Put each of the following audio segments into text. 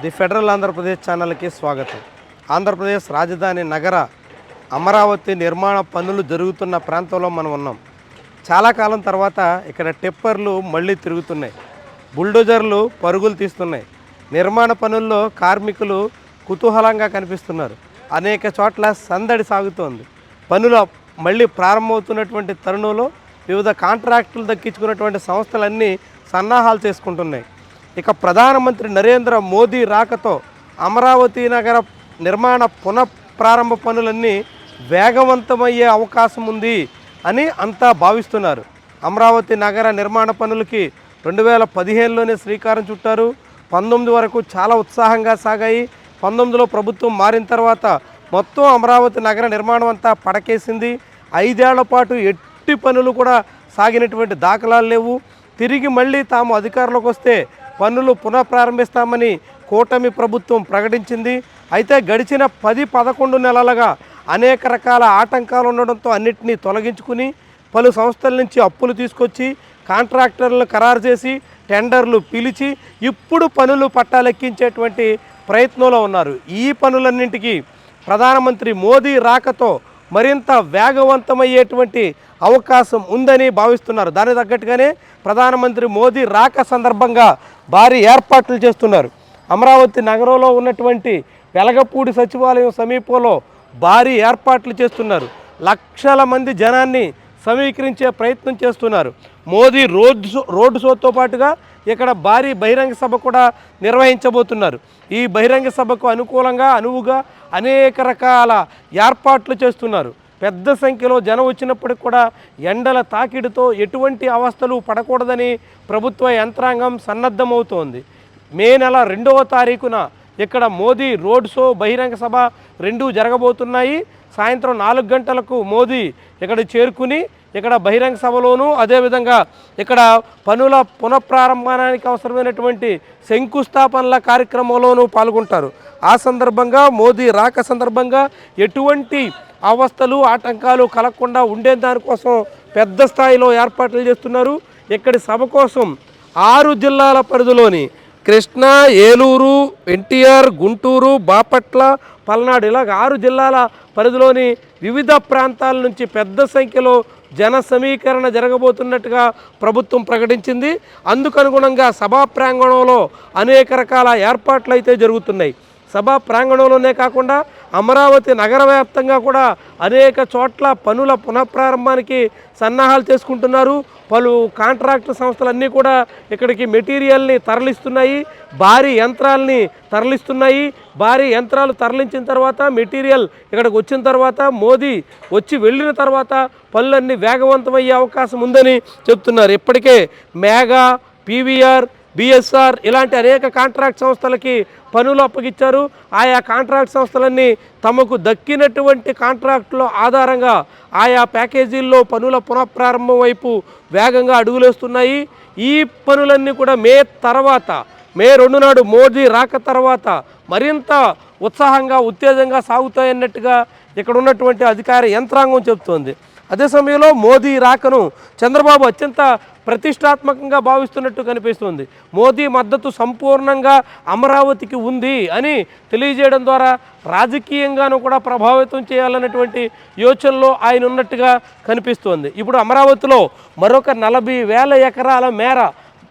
The federal Andhra Pradesh ఛానల్కి స్వాగతం. ఆంధ్రప్రదేశ్ రాజధాని నగర అమరావతి నిర్మాణ పనులు జరుగుతున్న ప్రాంతంలో మనం ఉన్నాం. చాలా కాలం తర్వాత ఇక్కడ టిప్పర్లు మళ్ళీ తిరుగుతున్నాయి, బుల్డోజర్లు పరుగులు తీస్తున్నాయి. నిర్మాణ పనుల్లో కార్మికులు కుతూహలంగా కనిపిస్తున్నారు. అనేక చోట్ల సందడి సాగుతోంది. పనులు మళ్ళీ ప్రారంభమవుతున్నటువంటి తరుణంలో వివిధ కాంట్రాక్టులు దక్కించుకున్నటువంటి సంస్థలన్నీ సన్నాహాలు చేసుకుంటున్నాయి. ఇక ప్రధానమంత్రి నరేంద్ర మోదీ రాకతో అమరావతి నగర నిర్మాణ పునఃప్రారంభ పనులన్నీ వేగవంతమయ్యే అవకాశం ఉంది అని అంతా భావిస్తున్నారు. అమరావతి నగర నిర్మాణ పనులకి 2015లోనే శ్రీకారం చుట్టారు. 19 వరకు చాలా ఉత్సాహంగా సాగాయి. 19లో ప్రభుత్వం మారిన తర్వాత మొత్తం అమరావతి నగర నిర్మాణం అంతా పడకేసింది. 5 ఏళ్ల పాటు ఎట్టి పనులు కూడా సాగినటువంటి దాఖలాలు లేవు. తిరిగి మళ్ళీ తాము అధికారంలోకి వస్తే పనులు పునఃప్రారంభిస్తామని కూటమి ప్రభుత్వం ప్రకటించింది. అయితే గడిచిన 10-11 నెలలుగా అనేక రకాల ఆటంకాలు ఉండడంతో అన్నిటినీ తొలగించుకుని పలు సంస్థల నుంచి అప్పులు తీసుకొచ్చి కాంట్రాక్టర్లను ఖరారు చేసి టెండర్లు పిలిచి ఇప్పుడు పనులు పట్టాలెక్కించేటువంటి ప్రయత్నంలో ఉన్నారు. ఈ పనులన్నింటికీ ప్రధానమంత్రి మోదీ రాకతో మరింత వేగవంతమయ్యేటువంటి అవకాశం ఉందని భావిస్తున్నారు. దానికి తగ్గట్టుగానే ప్రధానమంత్రి మోదీ రాక సందర్భంగా భారీ ఏర్పాట్లు చేస్తున్నారు. అమరావతి నగరంలో ఉన్నటువంటి వెలగపూడి సచివాలయం సమీపంలో భారీ ఏర్పాట్లు చేస్తున్నారు. లక్షల మంది జనాన్ని సమీకరించే ప్రయత్నం చేస్తున్నారు. మోదీ రోడ్డు షోతో పాటుగా ఇక్కడ భారీ బహిరంగ సభ కూడా నిర్వహించబోతున్నారు. ఈ బహిరంగ సభకు అనువుగా అనేక రకాల ఏర్పాట్లు చేస్తున్నారు. పెద్ద సంఖ్యలో జనం వచ్చినప్పటికి కూడా ఎండల తాకిడితో ఎటువంటి అవస్థలు పడకూడదని ప్రభుత్వ యంత్రాంగం సన్నద్ధమవుతోంది. మే నెల 2వ తారీఖున ఇక్కడ మోదీ రోడ్ షో బహిరంగ సభ రెండూ జరగబోతున్నాయి. సాయంత్రం 4 గంటలకు మోదీ ఇక్కడ చేరుకుని ఇక్కడ బహిరంగ సభలోనూ అదేవిధంగా ఇక్కడ పనుల పునఃప్రారంభానికి అవసరమైనటువంటి శంకుస్థాపనల కార్యక్రమంలోనూ పాల్గొంటారు. ఆ సందర్భంగా మోదీ రాక సందర్భంగా ఎటువంటి అవస్థలు ఆటంకాలు కలగకుండా ఉండే దానికోసం పెద్ద స్థాయిలో ఏర్పాట్లు చేస్తున్నారు. ఇక్కడి సభ కోసం 6 జిల్లాల పరిధిలోని కృష్ణా, ఏలూరు, ఎన్టీఆర్, గుంటూరు, బాపట్ల, పల్నాడు ఇలా 6 జిల్లాల పరిధిలోని వివిధ ప్రాంతాల నుంచి పెద్ద సంఖ్యలో జన సమీకరణ జరగబోతున్నట్టుగా ప్రభుత్వం ప్రకటించింది. అందుకు అనుగుణంగా సభా ప్రాంగణంలో అనేక రకాల ఏర్పాట్లు అయితే జరుగుతున్నాయి. సభా ప్రాంగణంలోనే కాకుండా అమరావతి నగర వ్యాప్తంగా కూడా అనేక చోట్ల పనుల పునఃప్రారంభానికి సన్నాహాలు చేసుకుంటున్నారు. పలు కాంట్రాక్ట్ సంస్థలన్నీ కూడా ఇక్కడికి మెటీరియల్ని తరలిస్తున్నాయి, భారీ యంత్రాలని తరలిస్తున్నాయి. భారీ యంత్రాలు తరలించిన తర్వాత మెటీరియల్ ఇక్కడికి వచ్చిన తర్వాత మోదీ వచ్చి వెళ్ళిన తర్వాత పనులన్నీ వేగవంతమయ్యే అవకాశం ఉందని చెప్తున్నారు. ఇప్పటికే మేఘా, పీవీఆర్, బిఎస్ఆర్ ఇలాంటి అనేక కాంట్రాక్ట్ సంస్థలకి పనులు అప్పగిచ్చారు. ఆయా కాంట్రాక్ట్ సంస్థలన్నీ తమకు దక్కినటువంటి కాంట్రాక్టుల ఆధారంగా ఆయా ప్యాకేజీల్లో పనుల పునఃప్రారంభం వైపు వేగంగా అడుగులేస్తున్నాయి. ఈ పనులన్నీ కూడా మే 2 నాడు మోదీ రాక తర్వాత మరింత ఉత్సాహంగా ఉత్తేజంగా సాగుతాయన్నట్టుగా ఇక్కడ ఉన్నటువంటి అధికార యంత్రాంగం చెబుతోంది. అదే సమయంలో మోదీ రాకను చంద్రబాబు అత్యంత ప్రతిష్టాత్మకంగా భావిస్తున్నట్టు కనిపిస్తుంది. మోదీ మద్దతు సంపూర్ణంగా అమరావతికి ఉంది అని తెలియజేయడం ద్వారా రాజకీయంగానూ కూడా ప్రభావితం చేయాలన్నటువంటి యోచనలో ఆయన ఉన్నట్టుగా కనిపిస్తోంది. ఇప్పుడు అమరావతిలో మరొక 40,000 ఎకరాల మేర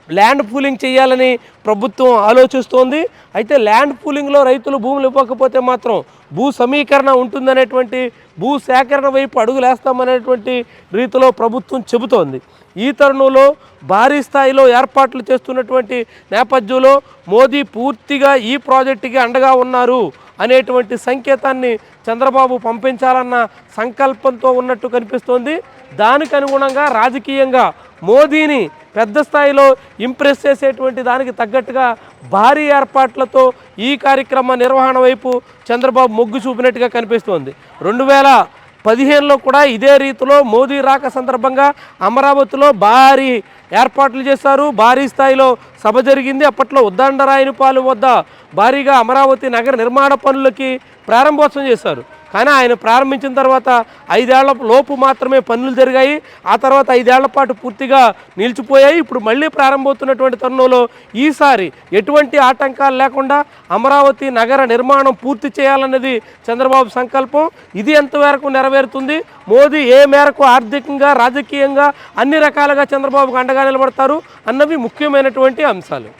ల్యాండ్ పూలింగ్ చేయాలని ప్రభుత్వం ఆలోచిస్తోంది. అయితే ల్యాండ్ పూలింగ్లో రైతులు భూములు ఇవ్వకపోతే మాత్రం భూ సమీకరణ ఉంటుందనేటువంటి భూ సేకరణ వైపు అడుగులేస్తామనేటువంటి రీతిలో ప్రభుత్వం చెబుతోంది. ఈ తరుణంలో భారీ స్థాయిలో ఏర్పాట్లు చేస్తున్నటువంటి నేపథ్యంలో మోదీ పూర్తిగా ఈ ప్రాజెక్టుకి అండగా ఉన్నారు అనేటువంటి సంకేతాన్ని చంద్రబాబు పంపించాలన్న సంకల్పంతో ఉన్నట్టు కనిపిస్తోంది. దానికి అనుగుణంగా రాజకీయంగా మోదీని పెద్ద స్థాయిలో ఇంప్రెస్ చేసేటువంటి దానికి తగ్గట్టుగా భారీ ఏర్పాట్లతో ఈ కార్యక్రమ నిర్వహణ వైపు చంద్రబాబు మొగ్గు చూపినట్టుగా కనిపిస్తోంది. 2015లో కూడా ఇదే రీతిలో మోదీ రాక సందర్భంగా అమరావతిలో భారీ ఏర్పాట్లు చేశారు. భారీ స్థాయిలో సభ జరిగింది. అప్పట్లో ఉద్దండరాయనిపాలెం వద్ద భారీగా అమరావతి నగర నిర్మాణ పనులకి ప్రారంభోత్సవం చేశారు. కానీ ఆయన ప్రారంభించిన తర్వాత 5 ఏళ్ల లోపు మాత్రమే పనులు జరిగాయి. ఆ తర్వాత 5 ఏళ్ల పాటు పూర్తిగా నిలిచిపోయాయి. ఇప్పుడు మళ్ళీ ప్రారంభమవుతున్నటువంటి తరుణంలో ఈసారి ఎటువంటి ఆటంకాలు లేకుండా అమరావతి నగర నిర్మాణం పూర్తి చేయాలన్నది చంద్రబాబు సంకల్పం. ఇది ఎంతవరకు నెరవేరుతుంది, మోదీ ఏ మేరకు ఆర్థికంగా రాజకీయంగా అన్ని రకాలుగా చంద్రబాబుకు అండగా నిలబడతారు అన్నవి ముఖ్యమైనటువంటి అంశాలు.